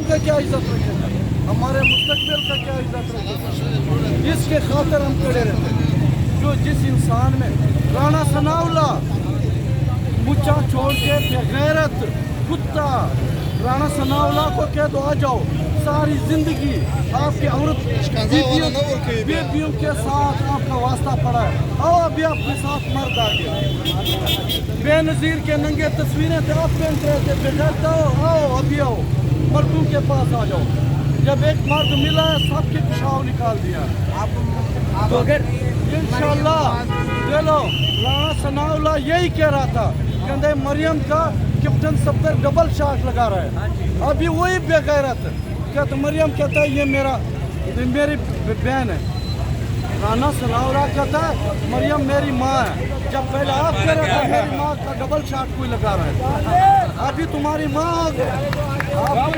का क्या इज्जत रखेगा, हमारे मुस्तकबिल का क्या इज्जत रखेगा। इसके खातिर हम खड़े रहते हैं। जो जिस इंसान में राणा सनाउल्लाह मुच्चा छोड़ के बेगैरत कुत्ता, राणा सनाउल्लाह को कह दो आ जाओ, सारी जिंदगी आपकी औरत बेबियों के साथ आपका वास्ता पड़ा है, आओ अभी आपके साथ मर्द आ गया। बेनज़ीर के नंगे तस्वीरें थे, आप पहन रहे थे, बेगैरत आओ अभी आओ, मर्दों के पास आ जाओ। जब एक मर्द मिला है सबके पिशाब निकाल दिया। तो अगर इंशाल्लाह दे लो, राणा सनाउल्लाह यही कह रहा था, कहते मरियम का कैप्टन सफदर डबल शॉट लगा रहा है, अभी वही बेगैरत क्या तो मरियम कहता है ये मेरी बहन है, राणा सनाउल्लाह कहता है मरियम मेरी माँ है। जब पहले आप कह रहे थे मेरी माँ का डबल शॉट कोई लगा रहा है, अभी तुम्हारी माँ आ गई, आप